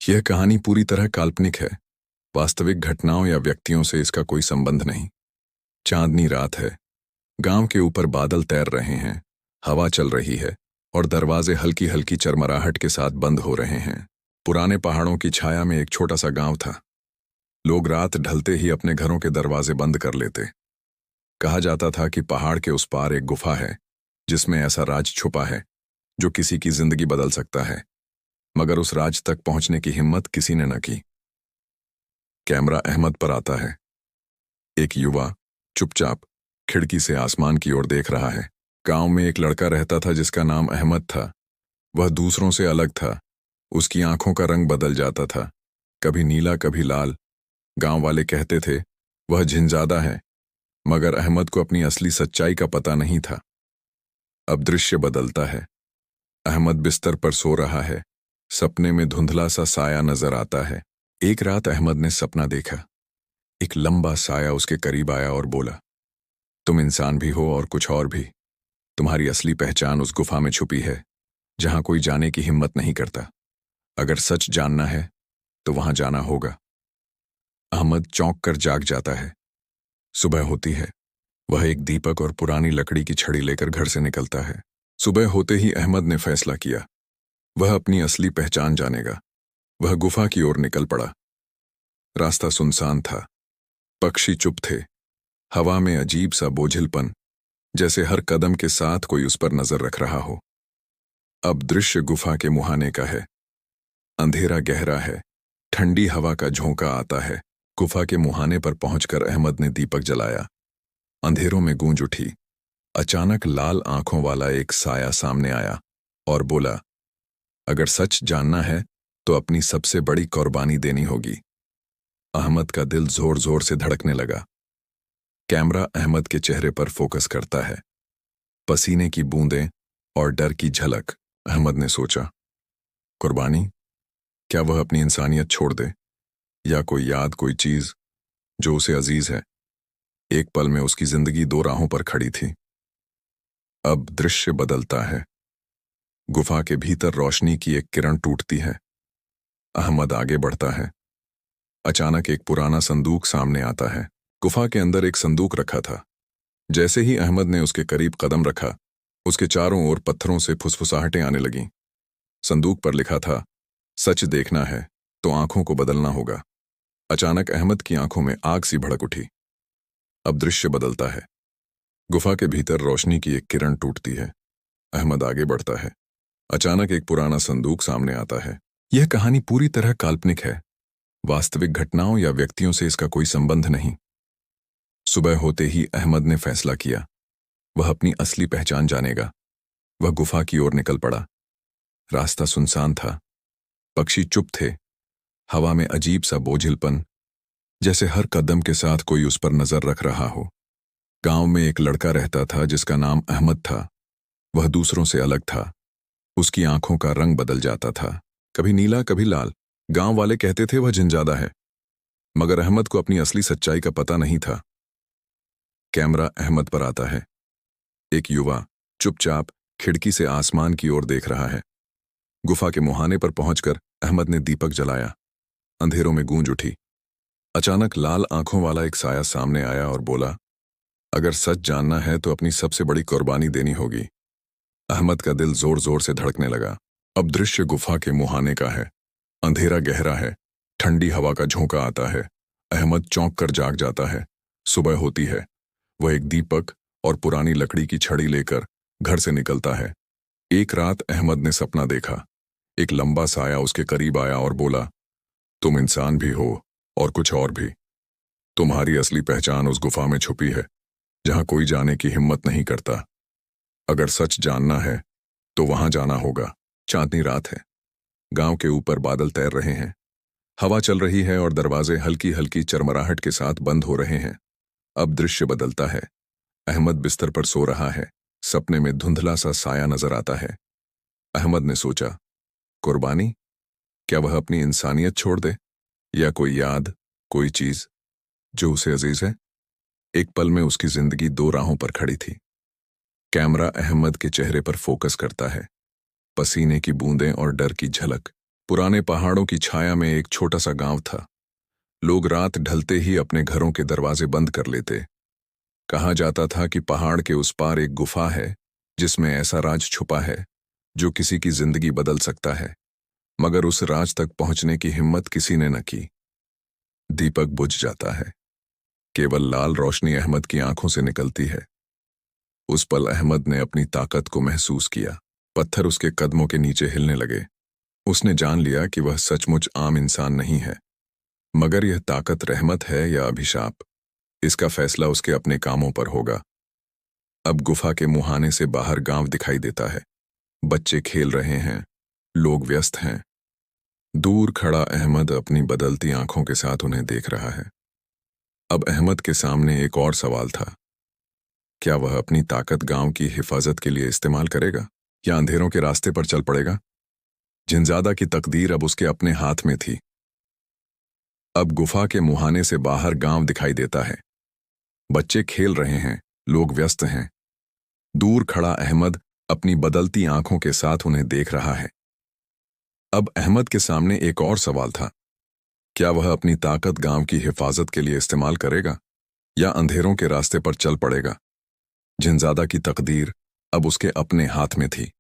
यह कहानी पूरी तरह काल्पनिक है। वास्तविक घटनाओं या व्यक्तियों से इसका कोई संबंध नहीं। चांदनी रात है। गांव के ऊपर बादल तैर रहे हैं। हवा चल रही है और दरवाजे हल्की हल्की चरमराहट के साथ बंद हो रहे हैं। पुराने पहाड़ों की छाया में एक छोटा सा गांव था। लोग रात ढलते ही अपने घरों के दरवाजे बंद कर लेते। कहा जाता था कि पहाड़ के उस पार एक गुफा है जिसमें ऐसा राज छुपा है जो किसी की जिंदगी बदल सकता है, मगर उस राज तक पहुंचने की हिम्मत किसी ने न की। कैमरा अहमद पर आता है। एक युवा चुपचाप खिड़की से आसमान की ओर देख रहा है। गांव में एक लड़का रहता था जिसका नाम अहमद था। वह दूसरों से अलग था। उसकी आंखों का रंग बदल जाता था, कभी नीला कभी लाल। गांव वाले कहते थे वह जिनजादा है, मगर अहमद को अपनी असली सच्चाई का पता नहीं था। अब दृश्य बदलता है। अहमद बिस्तर पर सो रहा है। सपने में धुंधला सा साया नजर आता है। एक रात अहमद ने सपना देखा। एक लंबा साया उसके करीब आया और बोला, तुम इंसान भी हो और कुछ और भी। तुम्हारी असली पहचान उस गुफा में छुपी है जहां कोई जाने की हिम्मत नहीं करता। अगर सच जानना है तो वहां जाना होगा। अहमद चौंक कर जाग जाता है। सुबह होती है। वह एक दीपक और पुरानी लकड़ी की छड़ी लेकर घर से निकलता है। सुबह होते ही अहमद ने फैसला किया, वह अपनी असली पहचान जानेगा। वह गुफा की ओर निकल पड़ा। रास्ता सुनसान था। पक्षी चुप थे। हवा में अजीब सा बोझिलपन, जैसे हर कदम के साथ कोई उस पर नजर रख रहा हो। अब दृश्य गुफा के मुहाने का है। अंधेरा गहरा है। ठंडी हवा का झोंका आता है। गुफा के मुहाने पर पहुंचकर अहमद ने दीपक जलाया। अंधेरों में गूंज उठी। अचानक लाल आंखों वाला एक साया सामने आया और बोला, अगर सच जानना है तो अपनी सबसे बड़ी कुर्बानी देनी होगी। अहमद का दिल जोर जोर से धड़कने लगा। कैमरा अहमद के चेहरे पर फोकस करता है। पसीने की बूंदें और डर की झलक। अहमद ने सोचा, कुर्बानी? क्या वह अपनी इंसानियत छोड़ दे, या कोई याद, कोई चीज जो उसे अजीज है? एक पल में उसकी जिंदगी दो राहों पर खड़ी थी। अब दृश्य बदलता है। गुफा के भीतर रोशनी की एक किरण टूटती है। अहमद आगे बढ़ता है। अचानक एक पुराना संदूक सामने आता है। गुफा के अंदर एक संदूक रखा था। जैसे ही अहमद ने उसके करीब कदम रखा, उसके चारों ओर पत्थरों से फुसफुसाहटें आने लगीं। संदूक पर लिखा था, सच देखना है तो आंखों को बदलना होगा। अचानक अहमद की आंखों में आग सी भड़क उठी। अब दृश्य बदलता है। गुफा के भीतर रोशनी की एक किरण टूटती है। अहमद आगे बढ़ता है। अचानक एक पुराना संदूक सामने आता है। यह कहानी पूरी तरह काल्पनिक है। वास्तविक घटनाओं या व्यक्तियों से इसका कोई संबंध नहीं। सुबह होते ही अहमद ने फैसला किया, वह अपनी असली पहचान जानेगा। वह गुफा की ओर निकल पड़ा। रास्ता सुनसान था। पक्षी चुप थे। हवा में अजीब सा बोझिलपन, जैसे हर कदम के साथ कोई उस पर नजर रख रहा हो। गांव में एक लड़का रहता था जिसका नाम अहमद था। वह दूसरों से अलग था। उसकी आंखों का रंग बदल जाता था, कभी नीला कभी लाल। गांव वाले कहते थे वह जिनजादा है, मगर अहमद को अपनी असली सच्चाई का पता नहीं था। कैमरा अहमद पर आता है। एक युवा चुपचाप खिड़की से आसमान की ओर देख रहा है। गुफा के मुहाने पर पहुंचकर अहमद ने दीपक जलाया। अंधेरों में गूंज उठी। अचानक लाल आंखों वाला एक साया सामने आया और बोला, अगर सच जानना है तो अपनी सबसे बड़ी कुर्बानी देनी होगी। अहमद का दिल जोर जोर से धड़कने लगा। अब दृश्य गुफा के मुहाने का है। अंधेरा गहरा है। ठंडी हवा का झोंका आता है। अहमद चौंक कर जाग जाता है। सुबह होती है। वह एक दीपक और पुरानी लकड़ी की छड़ी लेकर घर से निकलता है। एक रात अहमद ने सपना देखा। एक लंबा साया उसके करीब आया और बोला, तुम इंसान भी हो और कुछ और भी। तुम्हारी असली पहचान उस गुफा में छुपी है जहां कोई जाने की हिम्मत नहीं करता। अगर सच जानना है तो वहां जाना होगा। चांदनी रात है। गांव के ऊपर बादल तैर रहे हैं। हवा चल रही है और दरवाजे हल्की हल्की चरमराहट के साथ बंद हो रहे हैं। अब दृश्य बदलता है। अहमद बिस्तर पर सो रहा है। सपने में धुंधला सा साया नजर आता है। अहमद ने सोचा, कुर्बानी? क्या वह अपनी इंसानियत छोड़ दे, या कोई याद, कोई चीज जो उसे अजीज है? एक पल में उसकी जिंदगी दो राहों पर खड़ी थी। कैमरा अहमद के चेहरे पर फोकस करता है। पसीने की बूंदें और डर की झलक। पुराने पहाड़ों की छाया में एक छोटा सा गांव था। लोग रात ढलते ही अपने घरों के दरवाजे बंद कर लेते। कहा जाता था कि पहाड़ के उस पार एक गुफा है जिसमें ऐसा राज छुपा है जो किसी की जिंदगी बदल सकता है। मगर उस राज तक पहुंचने की हिम्मत किसी ने न की। दीपक बुझ जाता है। केवल लाल रोशनी अहमद की आंखों से निकलती है। उस पल अहमद ने अपनी ताकत को महसूस किया। पत्थर उसके कदमों के नीचे हिलने लगे। उसने जान लिया कि वह सचमुच आम इंसान नहीं है, मगर यह ताकत रहमत है या अभिशाप, इसका फैसला उसके अपने कामों पर होगा। अब गुफा के मुहाने से बाहर गांव दिखाई देता है। बच्चे खेल रहे हैं, लोग व्यस्त हैं। दूर खड़ा अहमद अपनी बदलती आंखों के साथ उन्हें देख रहा है। अब अहमद के सामने एक और सवाल था। क्या वह अपनी ताकत गांव की हिफाजत के लिए इस्तेमाल करेगा या अंधेरों के रास्ते पर चल पड़ेगा? जिनजादा की तकदीर अब उसके अपने हाथ में थी। अब गुफा के मुहाने से बाहर गांव दिखाई देता है। बच्चे खेल रहे हैं, लोग व्यस्त हैं। दूर खड़ा अहमद अपनी बदलती आंखों के साथ उन्हें देख रहा है। अब अहमद के सामने एक और सवाल था। क्या वह अपनी ताकत गांव की हिफाजत के लिए इस्तेमाल करेगा या अंधेरों के रास्ते पर चल पड़ेगा? जिनजादा की तकदीर अब उसके अपने हाथ में थी।